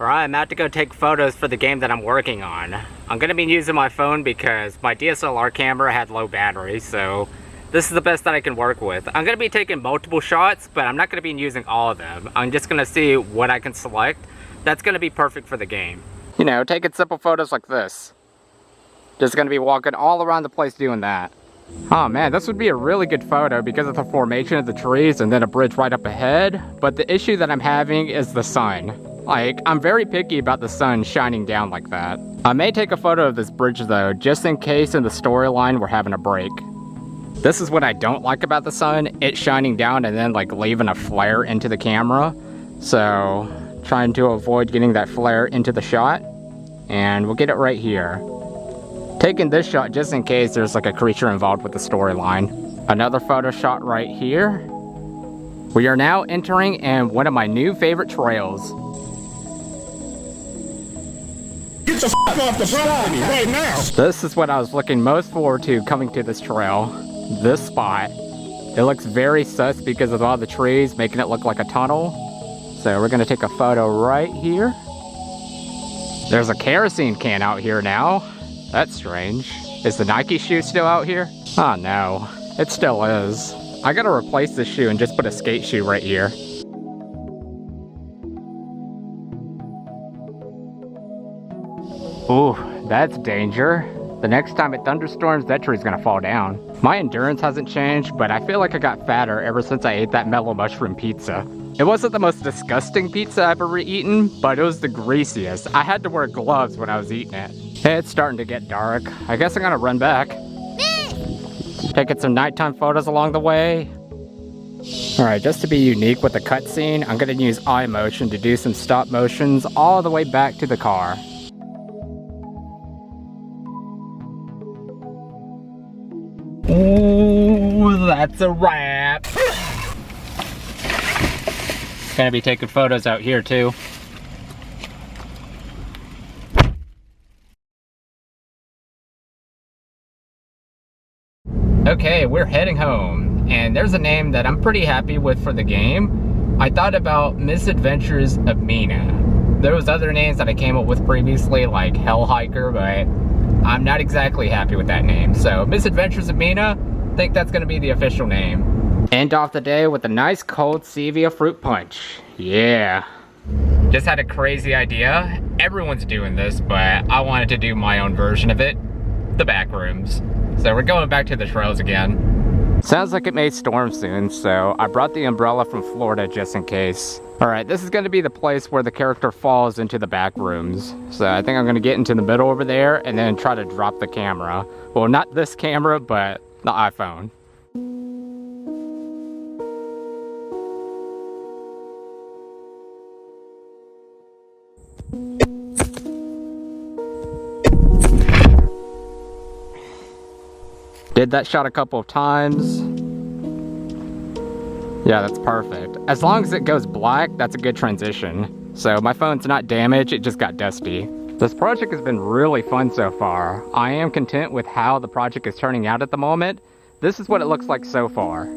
Alright, I'm about to go take photos for the game that I'm working on. I'm going to be using my phone because my DSLR camera had low battery, so this is the best that I can work with. I'm going to be taking multiple shots, but I'm not going to be using all of them. I'm just going to see what I can select. That's going to be perfect for the game. You know, taking simple photos like this. Just going to be walking all around the place doing that. Oh man, this would be a really good photo because of the formation of the trees and then a bridge right up ahead. But the issue that I'm having is the sun. Like, I'm very picky about the sun shining down like that. I may take a photo of this bridge though, just in case in the storyline we're having a break. This is what I don't like about the sun, it shining down and then like leaving a flare into the camera. So, trying to avoid getting that flare into the shot. And we'll get it right here. Taking this shot just in case there's like a creature involved with the storyline. Another photo shot right here. We are now entering in one of my new favorite trails. Get the f off the property right now! This is what I was looking most forward to coming to this trail. This spot. It looks very sus because of all the trees making it look like a tunnel. So we're gonna take a photo right here. There's a kerosene can out here now. That's strange. Is the Nike shoe still out here? Oh no, it still is. I gotta replace this shoe and just put a skate shoe right here. Ooh, that's danger. The next time it thunderstorms, that tree's gonna fall down. My endurance hasn't changed, but I feel like I got fatter ever since I ate that mellow mushroom pizza. It wasn't the most disgusting pizza I've ever eaten, but it was the greasiest. I had to wear gloves when I was eating it. Hey, it's starting to get dark. I guess I'm gonna run back. Taking some nighttime photos along the way. Alright, just to be unique with the cutscene, I'm gonna use eye motion to do some stop motions all the way back to the car. Ooh, that's a wrap. Gonna be taking photos out here too. Okay, we're heading home, and there's a name that I'm pretty happy with for the game. I thought about Misadventures of Mina. There was other names that I came up with previously, like Hell Hiker, but I'm not exactly happy with that name. So, Misadventures of Mina, I think that's gonna be the official name. End off the day with a nice cold Stevia fruit punch. Yeah. Just had a crazy idea. Everyone's doing this, but I wanted to do my own version of it. The back rooms. So we're going back to the trails again. Sounds like it may storm soon, so I brought the umbrella from Florida just in case. Alright, this is going to be the place where the character falls into the back rooms. So I think I'm going to get into the middle over there and then try to drop the camera. Well, not this camera, but the iPhone. Did that shot a couple of times. Yeah, that's perfect. As long as it goes black, that's a good transition. So my phone's not damaged, it just got dusty. This project has been really fun so far. I am content with how the project is turning out at the moment. This is what it looks like so far.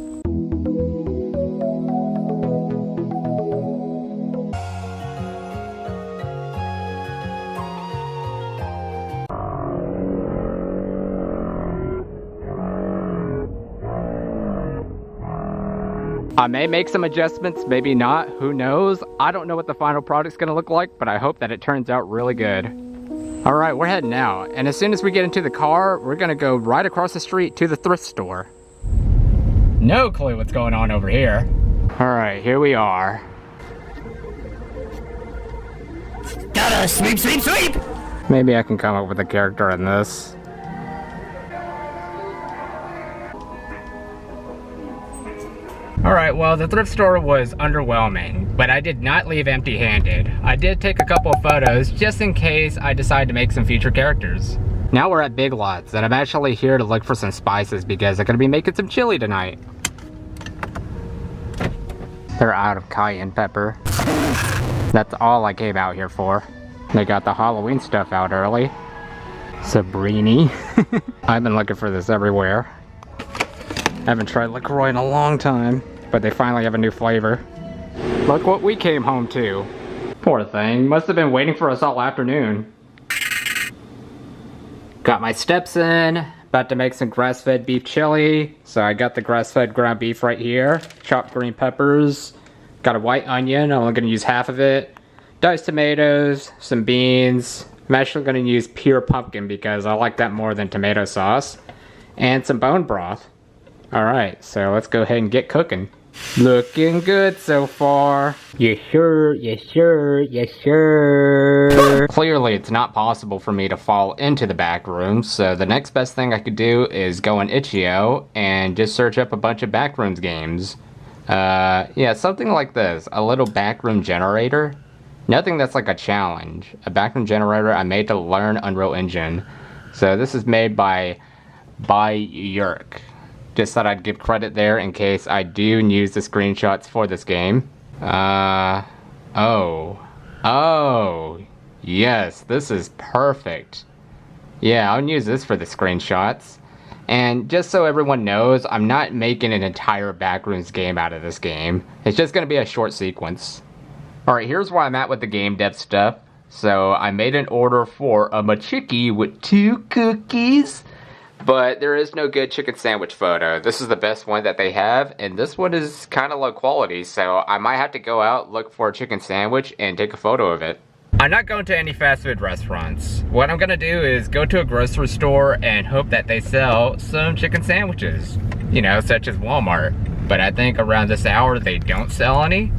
I may make some adjustments, maybe not, who knows? I don't know what the final product's gonna look like, but I hope that it turns out really good. Alright, we're heading out, and as soon as we get into the car, we're gonna go right across the street to the thrift store. No clue what's going on over here. Alright, here we are. Gotta sweep, sweep, sweep! Maybe I can come up with a character in this. Alright, well, the thrift store was underwhelming, but I did not leave empty-handed. I did take a couple of photos just in case I decide to make some future characters. Now we're at Big Lots, and I'm actually here to look for some spices because I'm going to be making some chili tonight. They're out of cayenne pepper. That's all I came out here for. They got the Halloween stuff out early. Sabrini. I've been looking for this everywhere. Haven't tried LaCroix in a long time, but they finally have a new flavor. Look what we came home to. Poor thing, must have been waiting for us all afternoon. Got my steps in, about to make some grass-fed beef chili. So I got the grass-fed ground beef right here, chopped green peppers, got a white onion, I'm only gonna use half of it, diced tomatoes, some beans. I'm actually gonna use pure pumpkin because I like that more than tomato sauce, and some bone broth. Alright, so let's go ahead and get cooking. Looking good so far. Yes sir, yes sir, yes sir. Clearly it's not possible for me to fall into the back room, so the next best thing I could do is go on itch.io and just search up a bunch of backrooms games. Yeah, something like this. A little backroom generator. Nothing that's like a challenge. A backroom generator I made to learn Unreal Engine. So this is made by Yerk. Just thought I'd give credit there in case I do use the screenshots for this game. Oh, yes, this is perfect. Yeah, I'll use this for the screenshots. And just so everyone knows, I'm not making an entire Backrooms game out of this game. It's just gonna be a short sequence. Alright, here's where I'm at with the game dev stuff. So I made an order for a machiki with 2 cookies. But there is no good chicken sandwich photo. This is the best one that they have, and this one is kind of low quality, so I might have to go out, look for a chicken sandwich, and take a photo of it. I'm not going to any fast food restaurants. What I'm gonna do is go to a grocery store and hope that they sell some chicken sandwiches. You know, such as Walmart. But I think around this hour they don't sell any.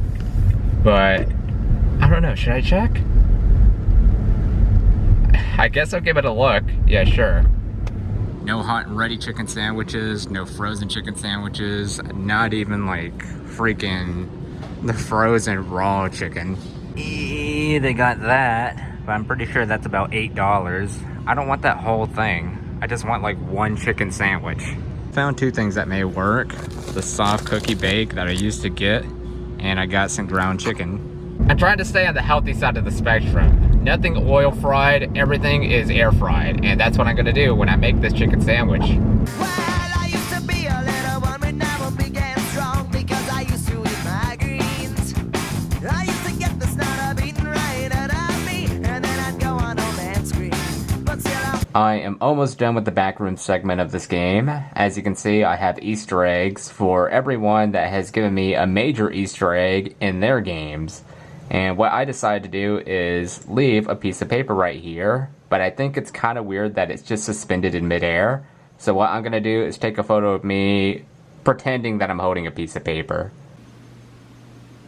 But, I don't know, should I check? I guess I'll give it a look. Yeah, sure. No hot and ready chicken sandwiches, no frozen chicken sandwiches, not even like freaking the frozen raw chicken. They got that, but I'm pretty sure that's about $8. I don't want that whole thing. I just want like one chicken sandwich. Found 2 things that may work. The soft cookie bake that I used to get, and I got some ground chicken. I'm trying to stay on the healthy side of the spectrum. Nothing oil fried, everything is air fried. And that's what I'm gonna do when I make this chicken sandwich. Well, I used to be a little one, but now I'm big and strong because I used to eat my greens. I used to get the snot beaten right out of me, and then I'd go on home and scream. But still I am almost done with the backroom segment of this game. As you can see, I have Easter eggs for everyone that has given me a major Easter egg in their games. And what I decided to do is leave a piece of paper right here, but I think it's kind of weird that it's just suspended in midair. So what I'm going to do is take a photo of me pretending that I'm holding a piece of paper.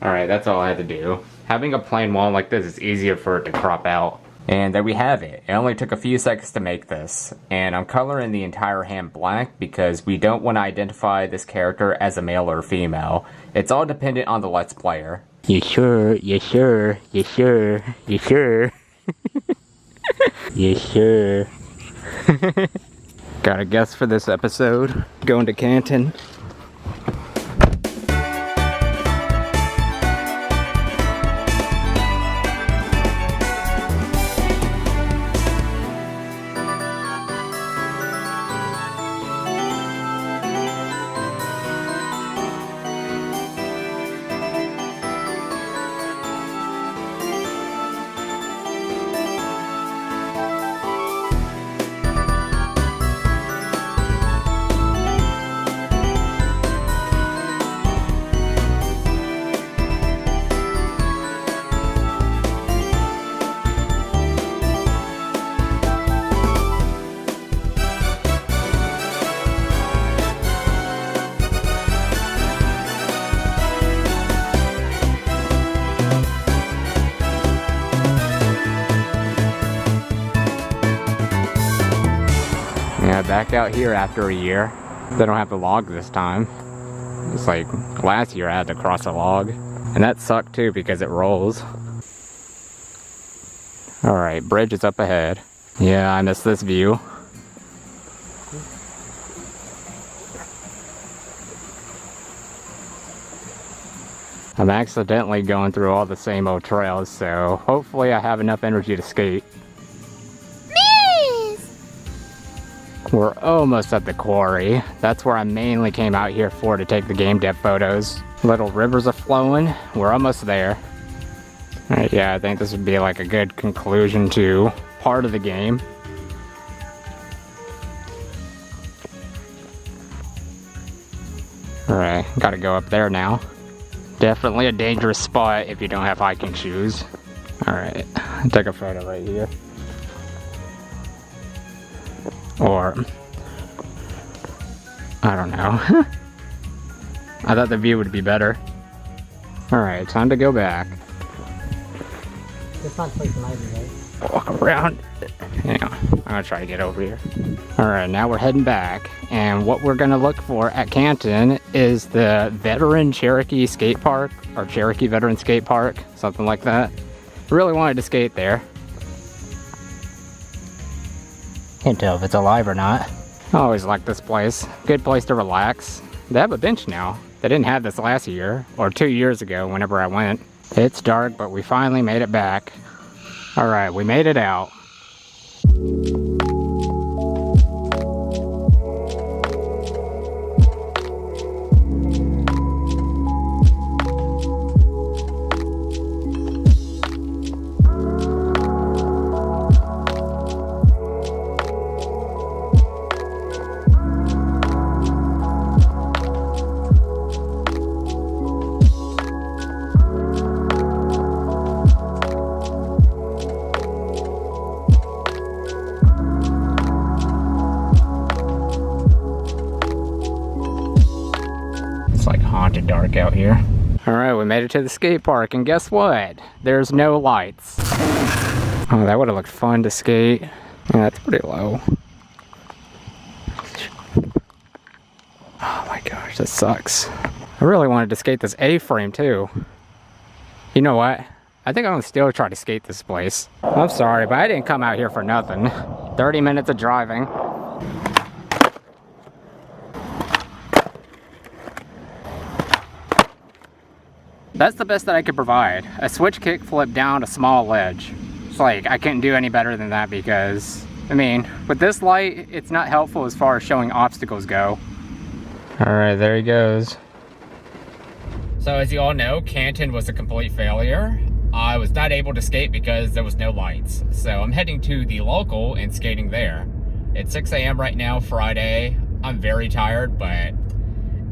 Alright, that's all I had to do. Having a plain wall like this is easier for it to crop out. And there we have it. It only took a few seconds to make this. And I'm coloring the entire hand black because we don't want to identify this character as a male or female. It's all dependent on the Let's Player. Yes sir, yes sir, yes sir, yes sir. Yes sir. Got a guest for this episode. Going to Canton. Yeah, back out here after a year. They don't have to log this time. It's like last year I had to cross a log. And that sucked too because it rolls. Alright, bridge is up ahead. Yeah, I missed this view. I'm accidentally going through all the same old trails, so hopefully I have enough energy to skate. We're almost at the quarry. That's where I mainly came out here for, to take the game dev photos. Little rivers are flowing. We're almost there. Alright, yeah, I think this would be like a good conclusion to part of the game. Alright, gotta go up there now. Definitely a dangerous spot if you don't have hiking shoes. Alright, take a photo right here. Or, I don't know. I thought the view would be better. Alright, time to go back. It's not quite nice, right? Walk around. Hang on, I'm gonna try to get over here. Alright, now we're heading back, and what we're gonna look for at Canton is the Veteran Cherokee Skate Park, or Cherokee Veteran Skate Park, something like that. Really wanted to skate there. Can't tell if it's alive or not. I always like this place. Good place to relax. They have a bench now. They didn't have this last year, or 2 years ago whenever I went. It's dark, but we finally made it back. Alright, we made it out. Haunted dark out here. Alright, we made it to the skate park, and guess what? There's no lights. Oh, that would have looked fun to skate. Yeah, that's pretty low. Oh my gosh, that sucks. I really wanted to skate this A-frame too. You know what? I think I'm gonna still try to skate this place. I'm sorry, but I didn't come out here for nothing. 30 minutes of driving. That's the best that I could provide. A switch kick flip down a small ledge. It's like, I couldn't do any better than that because, I mean, with this light, it's not helpful as far as showing obstacles go. Alright, there he goes. So as you all know, Canton was a complete failure. I was not able to skate because there was no lights. So I'm heading to the local and skating there. It's 6 a.m. right now, Friday. I'm very tired, but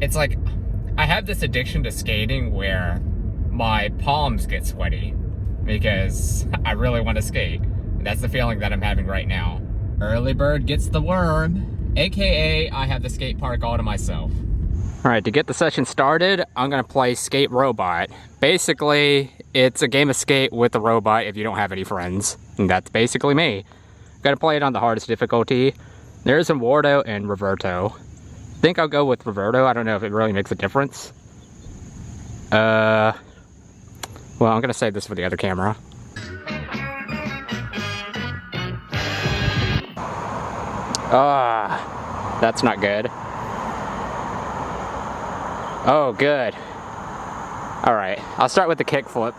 it's like, I have this addiction to skating where my palms get sweaty because I really want to skate. That's the feeling that I'm having right now. Early bird gets the worm, aka I have the skate park all to myself. Alright, to get the session started, I'm gonna play Skate Robot. Basically, it's a game of skate with a robot if you don't have any friends. And that's basically me. Gotta play it on the hardest difficulty. There's Wardo and Roberto. I think I'll go with Roberto. I don't know if it really makes a difference. Well, I'm gonna save this for the other camera. That's not good. Oh, good. Alright, I'll start with the kickflip.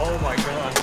Oh my gosh.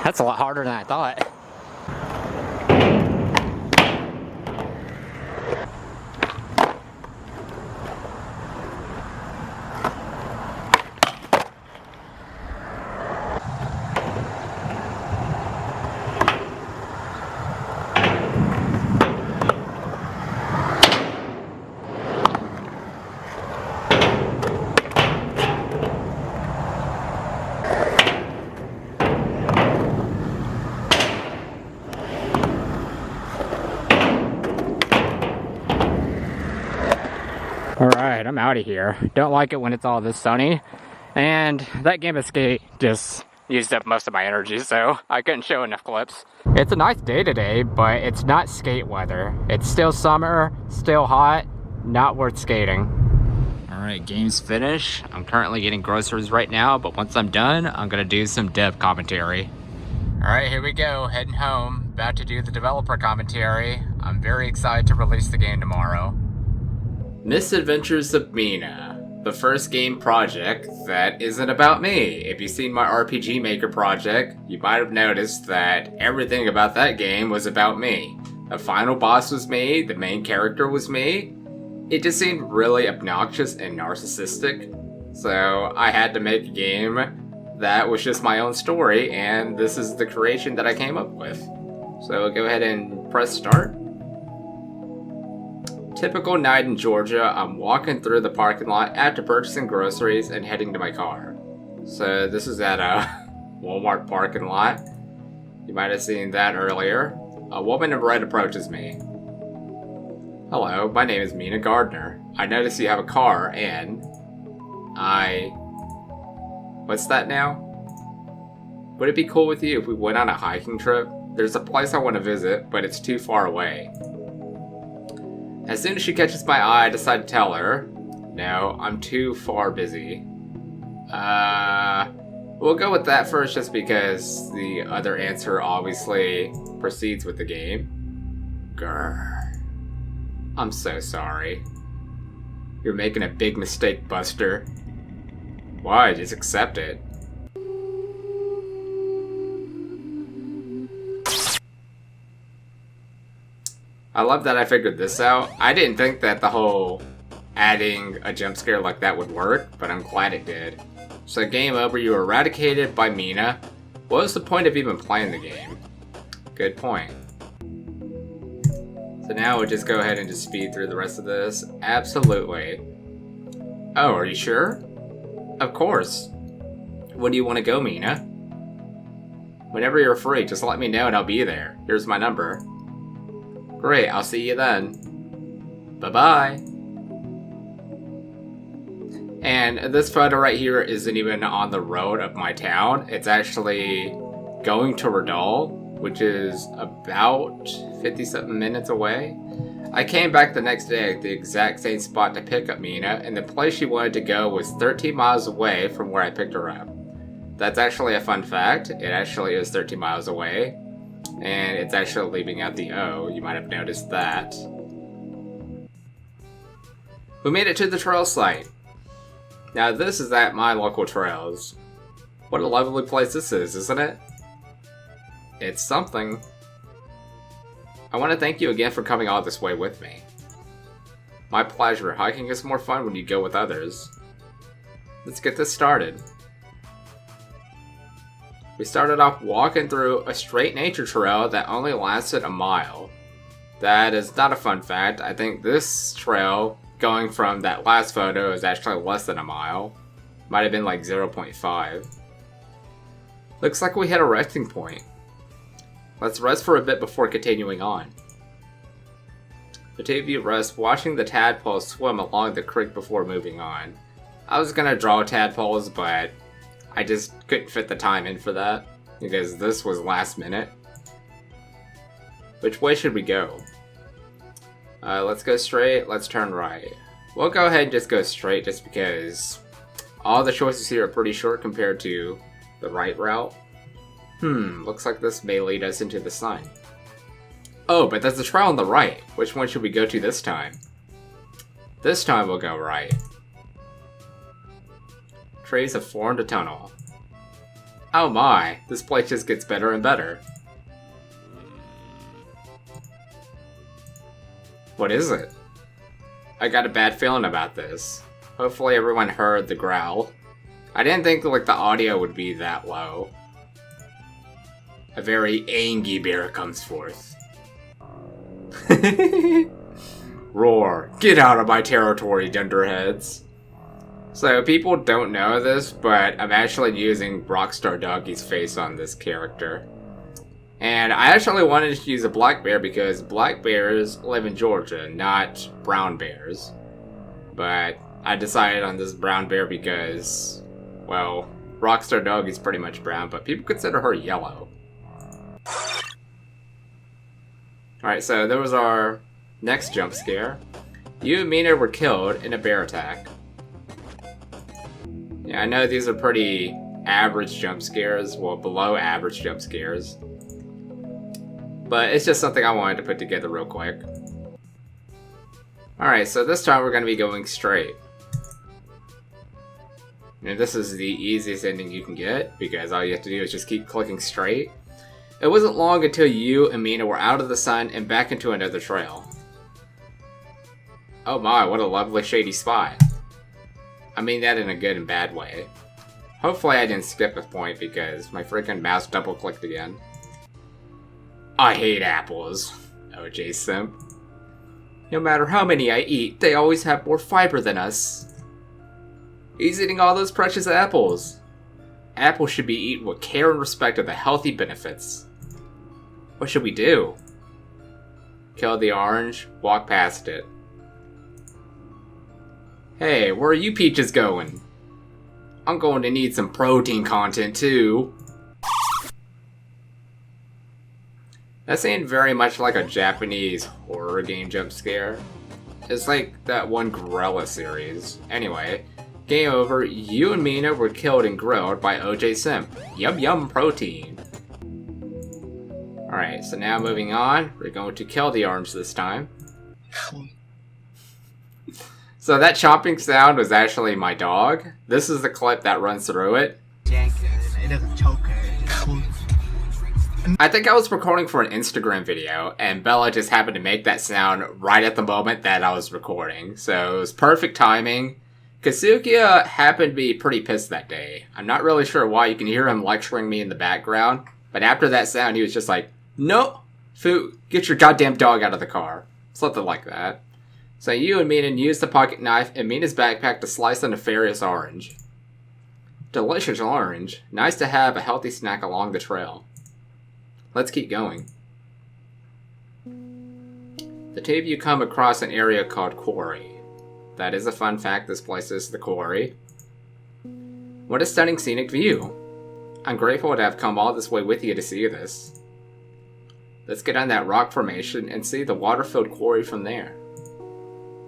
That's a lot harder than I thought. Alright, I'm out of here. Don't like it when it's all this sunny. And that game of Skate just used up most of my energy, so I couldn't show enough clips. It's a nice day today, but it's not skate weather. It's still summer, still hot, not worth skating. Alright, game's finished. I'm currently getting groceries right now, but once I'm done, I'm gonna do some dev commentary. Alright, here we go, heading home. About to do the developer commentary. I'm very excited to release the game tomorrow. Misadventures of Mina, the first game project that isn't about me. If you've seen my RPG Maker project, you might have noticed that everything about that game was about me. The final boss was me, the main character was me. It just seemed really obnoxious and narcissistic, so I had to make a game that was just my own story, and this is the creation that I came up with. So go ahead and press start. Typical night in Georgia, I'm walking through the parking lot after purchasing groceries and heading to my car. So this is at a Walmart parking lot. You might have seen that earlier. A woman in red approaches me. Hello, my name is Mina Gardner. I notice you have a car and What's that now? Would it be cool with you if we went on a hiking trip? There's a place I want to visit, but it's too far away. As soon as she catches my eye, I decide to tell her, no, I'm too far busy. We'll go with that first just because the other answer obviously proceeds with the game. Grr. I'm so sorry. You're making a big mistake, Buster. Why? Just accept it. I love that I figured this out. I didn't think that the whole adding a jump scare like that would work, but I'm glad it did. So game over, you were eradicated by Mina. What was the point of even playing the game? Good point. So now we'll just go ahead and just speed through the rest of this. Absolutely. Oh, are you sure? Of course. When do you want to go, Mina? Whenever you're free, just let me know and I'll be there. Here's my number. Great, I'll see you then. Bye-bye. And this photo right here isn't even on the road of my town. It's actually going to Redall, which is about 50-something minutes away. I came back the next day at the exact same spot to pick up Mina, and the place she wanted to go was 13 miles away from where I picked her up. That's actually a fun fact. It actually is 13 miles away. And it's actually leaving out the O. You might have noticed that. We made it to the trail site. Now this is at my local trails. What a lovely place this is, isn't it? It's something. I want to thank you again for coming all this way with me. My pleasure. Hiking is more fun when you go with others. Let's get this started. We started off walking through a straight nature trail that only lasted a mile. That is not a fun fact. I think this trail, going from that last photo, is actually less than a mile. Might have been like 0.5. Looks like we hit a resting point. Let's rest for a bit before continuing on. The two of you rest watching the tadpoles swim along the creek before moving on. I was gonna draw tadpoles, but I just couldn't fit the time in for that, because this was last minute. Which way should we go? Let's go straight, let's turn right. We'll go ahead and just go straight just because all the choices here are pretty short compared to the right route. Looks like this may lead us into the sun. Oh, but there's a trail on the right. Which one should we go to this time? This time we'll go right. Trees have formed a tunnel. Oh my, this place just gets better and better. What is it? I got a bad feeling about this. Hopefully everyone heard the growl. I didn't think like the audio would be that low. A very angry bear comes forth. Roar, get out of my territory, dunderheads. So people don't know this, but I'm actually using Rockstar Doggy's face on this character. And I actually wanted to use a black bear because black bears live in Georgia, not brown bears. But I decided on this brown bear because, well, Rockstar Doggy's pretty much brown, but people consider her yellow. Alright, so there was our next jump scare. You and Mina were killed in a bear attack. Yeah, I know these are pretty average jump scares, well, below average jump scares. But it's just something I wanted to put together real quick. Alright, so this time we're going to be going straight. And this is the easiest ending you can get, because all you have to do is just keep clicking straight. It wasn't long until you and Mina were out of the sun and back into another trail. Oh my, what a lovely shady spot. I mean that in a good and bad way. Hopefully I didn't skip a point because my freaking mouse double clicked again. I hate apples. OJ simp. No matter how many I eat, they always have more fiber than us. He's eating all those precious apples. Apples should be eaten with care and respect of the healthy benefits. What should we do? Kill the orange, walk past it. Hey, where are you peaches going? I'm going to need some protein content too. That seemed very much like a Japanese horror game jump scare. It's like that one Gorilla series. Anyway, game over. You and Mina were killed and grilled by OJ Simp. Yum yum protein. Alright, so now moving on. We're going to kill the orange this time. So that chomping sound was actually my dog. This is the clip that runs through it. It doesn't choke her. I think I was recording for an Instagram video, and Bella just happened to make that sound right at the moment that I was recording. So it was perfect timing. Kazukiya happened to be pretty pissed that day. I'm not really sure why. You can hear him lecturing me in the background. But after that sound, he was just like, "No, Phu, get your goddamn dog out of the car." Something like that. So you and Mina used the pocket knife in Mina's backpack to slice a nefarious orange. Delicious orange. Nice to have a healthy snack along the trail. Let's keep going. The two of you come across an area called Quarry. That is a fun fact, this place is the Quarry. What a stunning scenic view. I'm grateful to have come all this way with you to see this. Let's get on that rock formation and see the water-filled quarry from there.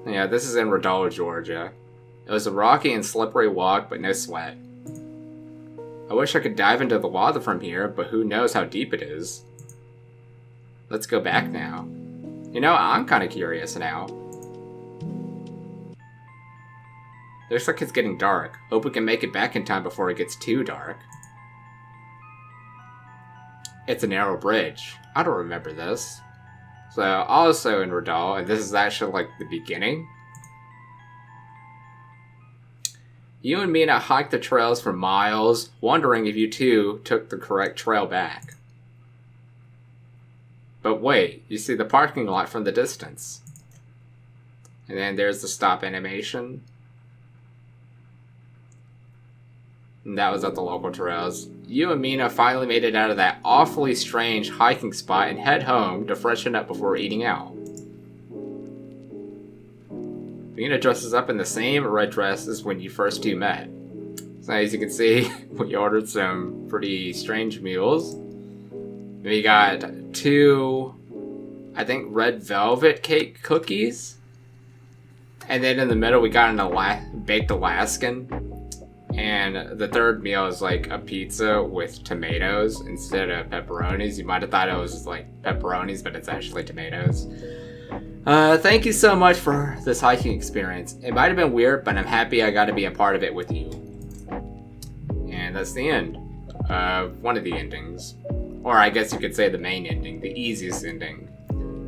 Yeah, this is in Rodalla, Georgia. It was a rocky and slippery walk, but no sweat. I wish I could dive into the water from here, but who knows how deep it is. Let's go back now. You know, I'm kind of curious now. Looks like it's getting dark. Hope we can make it back in time before it gets too dark. It's a narrow bridge. I don't remember this. So, also in Rodalla, and this is actually like the beginning. You and Mina hiked the trails for miles, wondering if you two took the correct trail back. But wait, you see the parking lot from the distance. And then there's the stop animation. And that was at the local trails. You and Mina finally made it out of that awfully strange hiking spot and head home to freshen up before eating out. Mina dresses up in the same red dress as when you first two met. So as you can see, we ordered some pretty strange meals. We got 2, I think, red velvet cake cookies. And then in the middle we got an baked Alaskan. And the third meal is like a pizza with tomatoes instead of pepperonis. You might have thought it was like pepperonis, but it's actually tomatoes. Thank you so much for this hiking experience. It might have been weird, but I'm happy I got to be a part of it with you. And that's the end. one of the endings. Or I guess you could say the main ending, the easiest ending.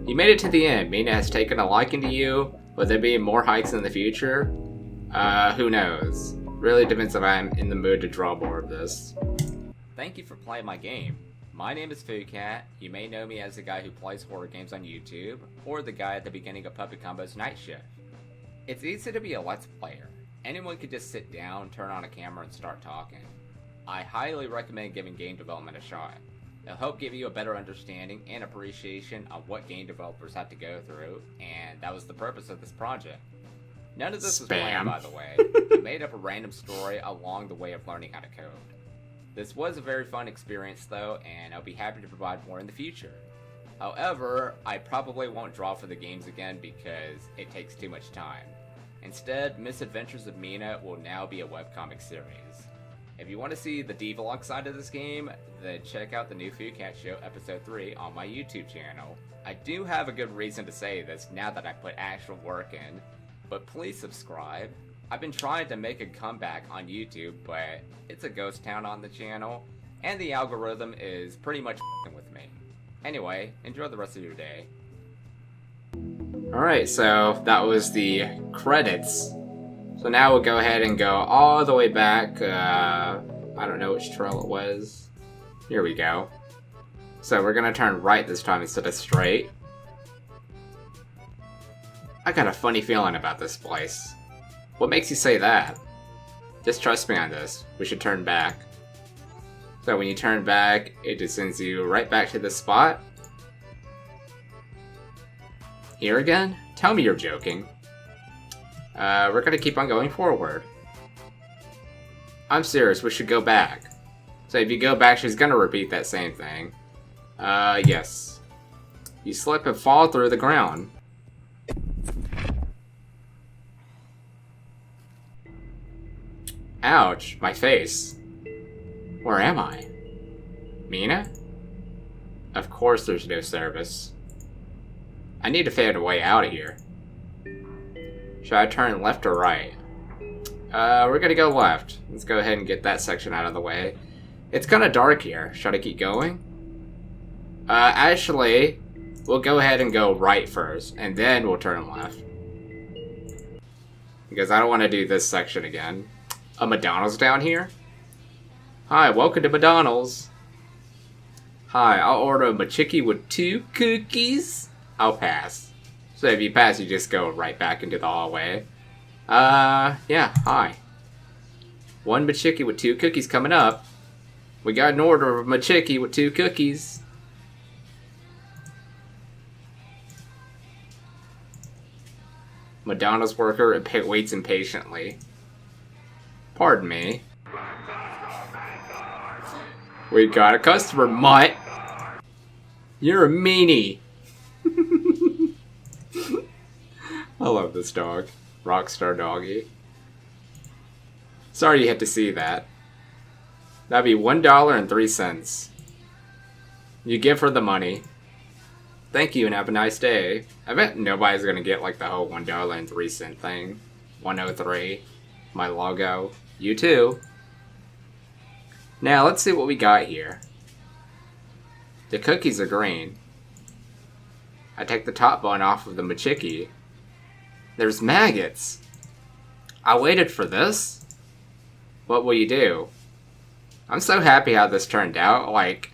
You made it to the end. Mina has taken a liking to you. Will there be more hikes in the future? Who knows? Really depends if I'm in the mood to draw more of this. Thank you for playing my game. My name is PhuCat. You may know me as the guy who plays horror games on YouTube, or the guy at the beginning of Puppet Combo's Night Shift. It's easy to be a Let's Player. Anyone could just sit down, turn on a camera, and start talking. I highly recommend giving game development a shot. It'll help give you a better understanding and appreciation of what game developers have to go through, and that was the purpose of this project. None of this was planned, by the way. I made up a random story along the way of learning how to code. This was a very fun experience though, and I'll be happy to provide more in the future. However, I probably won't draw for the games again because it takes too much time. Instead, Misadventures of Mina will now be a webcomic series. If you want to see the DEVLOG side of this game, then check out the new PhuCat Show episode 3 on my YouTube channel. I do have a good reason to say this now that I put actual work in, but please subscribe. I've been trying to make a comeback on YouTube, but it's a ghost town on the channel, and the algorithm is pretty much f***ing with me. Anyway, enjoy the rest of your day. Alright, so that was the credits. So now we'll go ahead and go all the way back. I don't know which trail it was. Here we go. So we're gonna turn right this time instead of straight. I got a funny feeling about this place. What makes you say that? Just trust me on this. We should turn back. So when you turn back, it just sends you right back to this spot. Here again? Tell me you're joking. We're gonna keep on going forward. I'm serious, we should go back. So if you go back, she's gonna repeat that same thing. Yes. You slip and fall through the ground. Ouch, my face. Where am I? Mina? Of course there's no service. I need to find a way out of here. Should I turn left or right? We're gonna go left. Let's go ahead and get that section out of the way. It's kinda dark here. Should I keep going? Actually, we'll go ahead and go right first, and then we'll turn left. Because I don't want to do this section again. A McDonald's down here? Hi, welcome to McDonald's. Hi, I'll order a McChicky with 2 cookies. I'll pass. So if you pass, you just go right back into the hallway. Yeah, hi. 1 McChicky with 2 cookies coming up. We got an order of McChicky with 2 cookies. McDonald's worker waits impatiently. Pardon me. We got a customer, mutt. You're a meanie. I love this dog. Rockstar doggy. Sorry you had to see that. That'd be $1.03. You give her the money. Thank you and have a nice day. I bet nobody's gonna get like the whole $1.03 thing. 103. My logo. You too. Now let's see what we got here. The cookies are green. I take the top bun off of the McChicky. There's maggots. I waited for this. What will you do? I'm so happy how this turned out. Like,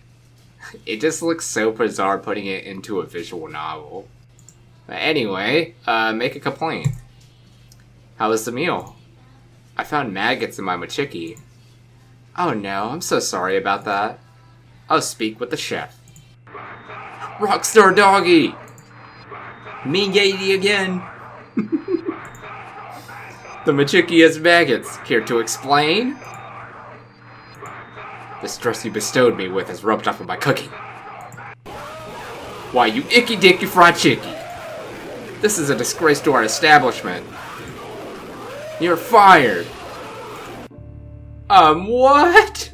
it just looks so bizarre putting it into a visual novel. But anyway, make a complaint. How was the meal? I found maggots in my McChicky. Oh no, I'm so sorry about that. I'll speak with the chef. Rockstar doggy! Me Yady again! The McChicky has maggots. Care to explain? The stress you bestowed me with has rubbed off of my cooking. Why, you icky dicky fried chicky! This is a disgrace to our establishment. You're fired! What?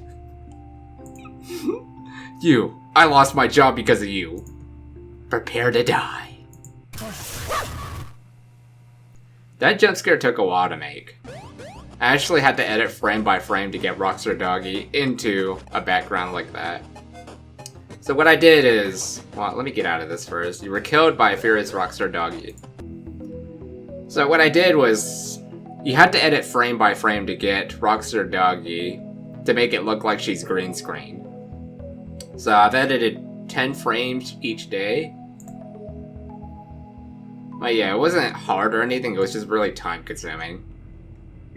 I lost my job because of you. Prepare to die. That jump scare took a while to make. I actually had to edit frame by frame to get Rockstar Doggy into a background like that. So what I did is, well, let me get out of this first. You were killed by a furious Rockstar Doggy. So what I did was, you had to edit frame by frame to get Rockstar Doggy to make it look like she's green screen. So I've edited 10 frames each day. But yeah, it wasn't hard or anything, it was just really time consuming.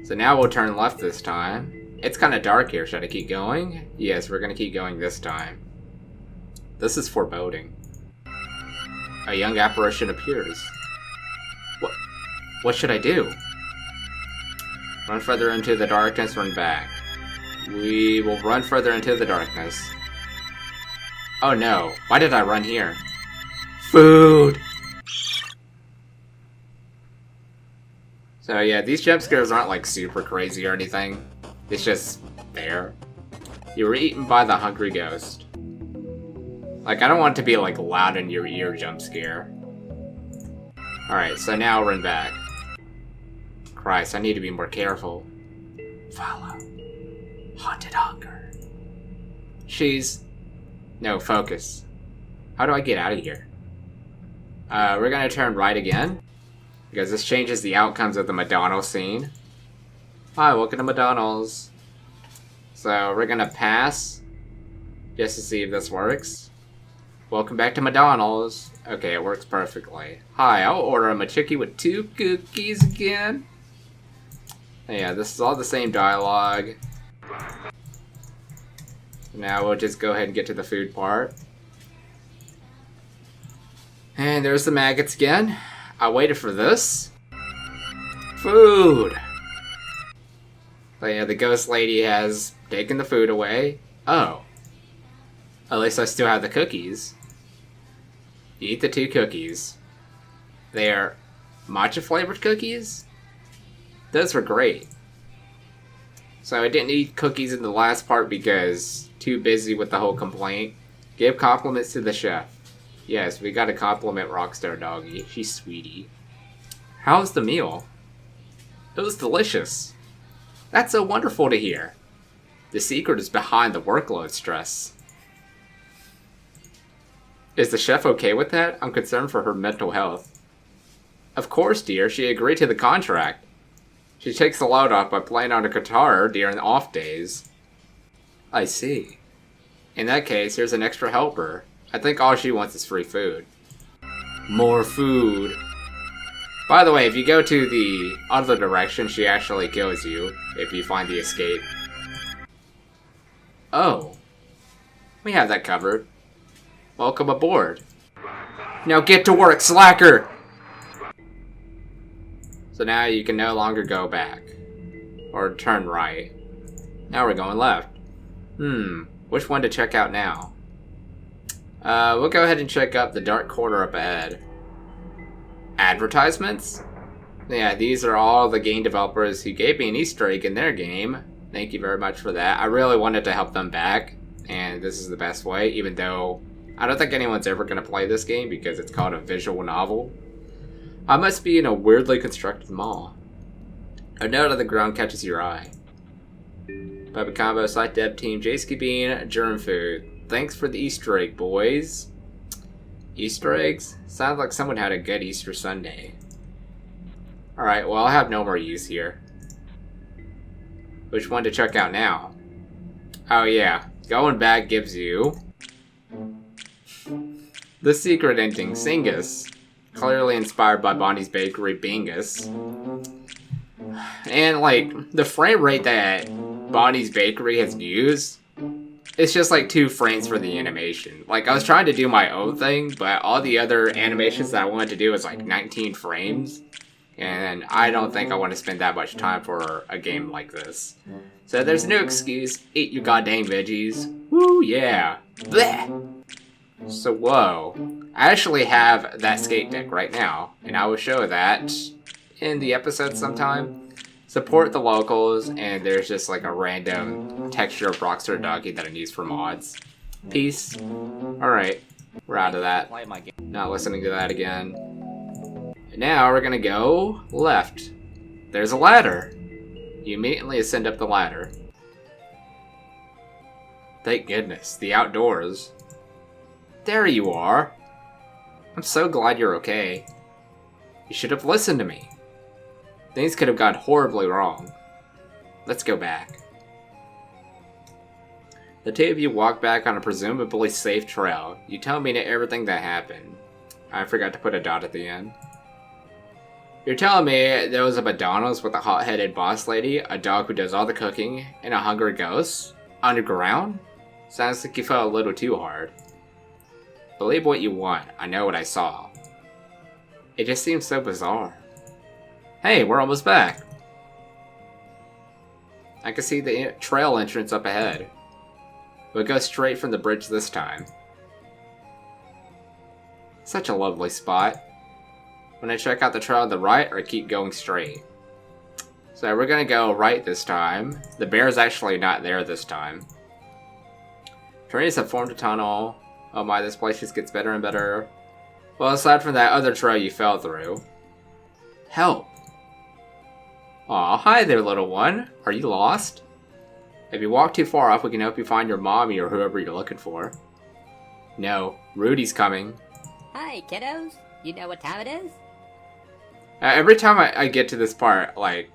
So now we'll turn left this time. It's kind of dark here, should I keep going? Yes, we're gonna keep going this time. This is foreboding. A young apparition appears. What should I do? Run further into the darkness, run back. We will run further into the darkness. Oh no, why did I run here? Food! So yeah, these jump scares aren't like super crazy or anything. It's just there. You were eaten by the hungry ghost. Like, I don't want it to be like loud in your ear jump scare. Alright, so now run back. Christ, I need to be more careful. Follow. Haunted hunger. No, focus. How do I get out of here? We're gonna turn right again. Because this changes the outcomes of the McDonald's scene. Hi, welcome to McDonald's. So, we're gonna pass. Just to see if this works. Welcome back to McDonald's. Okay, it works perfectly. Hi, I'll order a McChicky with 2 cookies again. Yeah, this is all the same dialogue. Now we'll just go ahead and get to the food part. And there's the maggots again. I waited for this. Food! So yeah, the ghost lady has taken the food away. Oh. At least I still have the cookies. Eat the 2 cookies. They are matcha flavored cookies? Those were great. So I didn't eat cookies in the last part because too busy with the whole complaint. Give compliments to the chef. Yes, we gotta compliment Rockstar Doggy. She's sweetie. How's the meal? It was delicious. That's so wonderful to hear. The secret is behind the workload stress. Is the chef okay with that? I'm concerned for her mental health. Of course, dear. She agreed to the contract. She takes the load off by playing on a guitar during off days. I see. In that case, here's an extra helper. I think all she wants is free food. More food. By the way, if you go to the other direction, she actually kills you if you find the escape. Oh. We have that covered. Welcome aboard. Now get to work, slacker! So now you can no longer go back. Or turn right. Now we're going left. Which one to check out now? We'll go ahead and check out the dark corner up ahead. Advertisements? Yeah, these are all the game developers who gave me an Easter egg in their game. Thank you very much for that. I really wanted to help them back, and this is the best way, even though I don't think anyone's ever going to play this game because it's called a visual novel. I must be in a weirdly constructed mall. A note on the ground catches your eye. Puppet Combo, Site Dev Team, Jayskibean, Germ Food. Thanks for the Easter egg, boys. Easter eggs? Sounds like someone had a good Easter Sunday. Alright, well, I have no more use here. Which one to check out now? Oh yeah, going back gives you the secret ending, Singus. Clearly inspired by Bonnie's Bakery, Bingus. And like, the frame rate that Bonnie's Bakery has used, it's just like 2 frames for the animation. Like, I was trying to do my own thing, but all the other animations that I wanted to do was like 19 frames. And I don't think I want to spend that much time for a game like this. So there's no excuse. Eat your goddamn veggies. Woo, yeah. Blech. So, whoa. I actually have that skate deck right now, and I will show that in the episode sometime. Support the locals, and there's just like a random texture of Rockstar Doggy that I use for mods. Peace. Alright, we're out of that. Not listening to that again. And now we're gonna go left. There's a ladder. You immediately ascend up the ladder. Thank goodness, the outdoors. There you are! I'm so glad you're okay. You should have listened to me. Things could have gone horribly wrong. Let's go back. The two of you walk back on a presumably safe trail. You tell Mina everything that happened. I forgot to put a dot at the end. You're telling me there was a McDonald's with a hot-headed boss lady, a dog who does all the cooking, and a hungry ghost? Underground? Sounds like you fell a little too hard. Believe what you want, I know what I saw. It just seems so bizarre. Hey, we're almost back. I can see the trail entrance up ahead. We'll go straight from the bridge this time. Such a lovely spot. Want to check out the trail on the right or keep going straight? So we're gonna go right this time. The bear's actually not there this time. Trains have formed a tunnel. Oh my, this place just gets better and better. Well, aside from that other trail you fell through. Help! Aw, hi there, little one. Are you lost? If you walk too far off, we can help you find your mommy or whoever you're looking for. No, Rudy's coming. Hi, kiddos. You know what time it is? Every time I get to this part, like,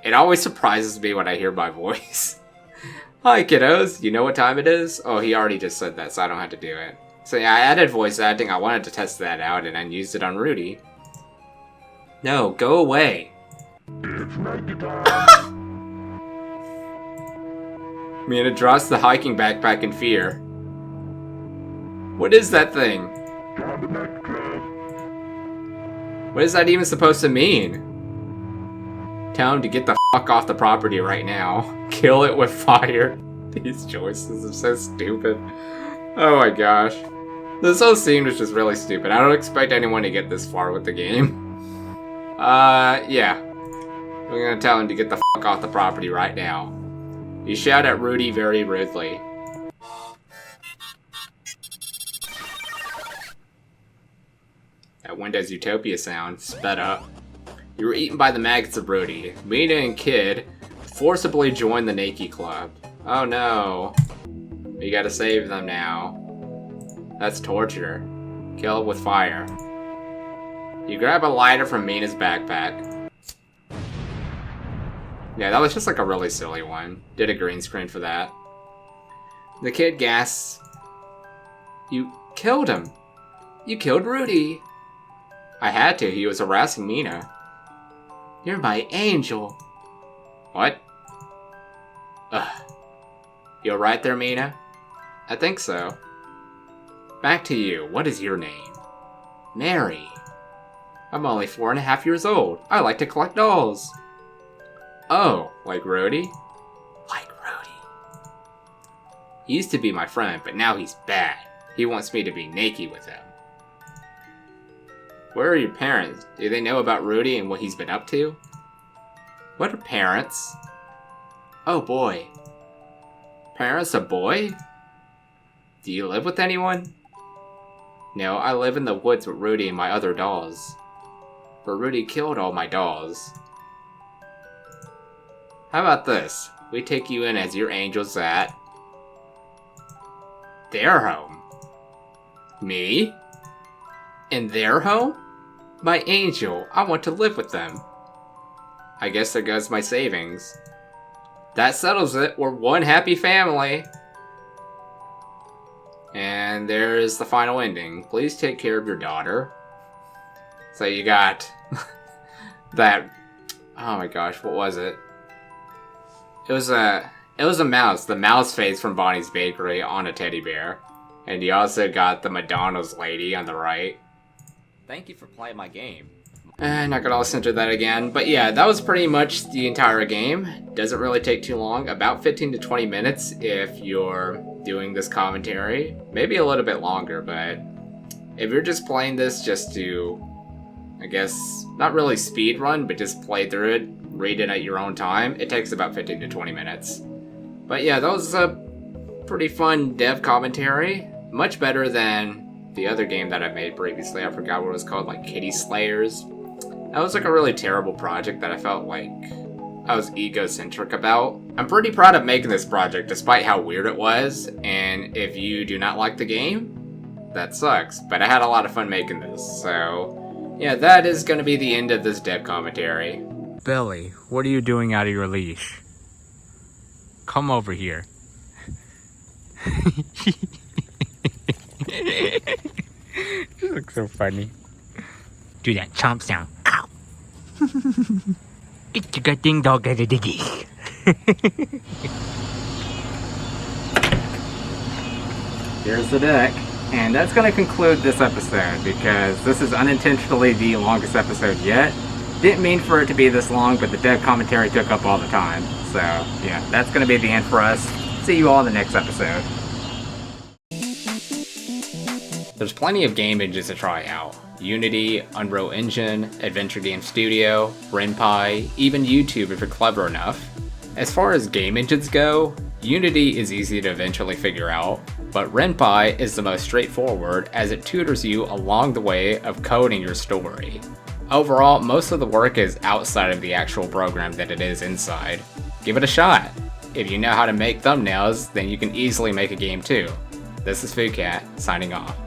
it always surprises me when I hear my voice. Hi, kiddos. You know what time it is? Oh, he already just said that, so I don't have to do it. So yeah, I added voice acting. I wanted to test that out, and then used it on Rudy. No, go away. Mina drops the hiking backpack in fear. What is that thing? What is that even supposed to mean? Tell him to get the fuck off the property right now. Kill it with fire. These choices are so stupid. Oh my gosh. This whole scene was just really stupid. I don't expect anyone to get this far with the game. Yeah. We're gonna tell him to get the fuck off the property right now. You shout at Rudy very rudely. That Windows Utopia sound sped up. You were eaten by the maggots of Rudy. Mina and Kid forcibly joined the Nakey Club. Oh no. We gotta save them now. That's torture. Kill it with fire. You grab a lighter from Mina's backpack. Yeah, that was just like a really silly one. Did a green screen for that. The kid gasps. You killed him. You killed Rudy. I had to, he was harassing Mina. You're my angel. What? Ugh. You alright there, Mina? I think so. Back to you. What is your name? Mary. I'm only 4.5 years old. I like to collect dolls. Oh, like Rudy? Like Rudy. He used to be my friend, but now he's bad. He wants me to be naked with him. Where are your parents? Do they know about Rudy and what he's been up to? What are parents? Oh boy. Parents a boy? Do you live with anyone? No, I live in the woods with Rudy and my other dolls. But Rudy killed all my dolls. How about this? We take you in as your angels at their home. Me? In their home? My angel, I want to live with them. I guess there goes my savings. That settles it, we're one happy family. And there's the final ending. Please take care of your daughter. So you got that, oh my gosh, what was it? It was a mouse, the mouse face from Bonnie's Bakery on a teddy bear. And you also got the McDonald's lady on the right. Thank you for playing my game. Not gonna listen to that again. But yeah, that was pretty much the entire game. Doesn't really take too long. About 15 to 20 minutes if you're doing this commentary. Maybe a little bit longer, but if you're just playing this just to, I guess, not really speed run, but just play through it, read it at your own time, it takes about 15 to 20 minutes. But yeah, that was a pretty fun dev commentary. Much better than the other game that I made previously. I forgot what it was called, like Kitty Slayers. That was like a really terrible project that I felt like I was egocentric about. I'm pretty proud of making this project despite how weird it was, and if you do not like the game, that sucks, but I had a lot of fun making this, so yeah, that is going to be the end of this dev commentary. Billy, what are you doing out of your leash? Come over here. You look so funny. Do that chomp sound. Ow. It's a good thing dog got a diggy. Here's the deck. And that's going to conclude this episode because this is unintentionally the longest episode yet. Didn't mean for it to be this long, but the dev commentary took up all the time. So, yeah, that's going to be the end for us. See you all in the next episode. There's plenty of game engines to try out. Unity, Unreal Engine, Adventure Game Studio, RenPy, even YouTube if you're clever enough. As far as game engines go, Unity is easy to eventually figure out, but RenPy is the most straightforward as it tutors you along the way of coding your story. Overall, most of the work is outside of the actual program that it is inside. Give it a shot. If you know how to make thumbnails, then you can easily make a game too. This is PhuCat, signing off.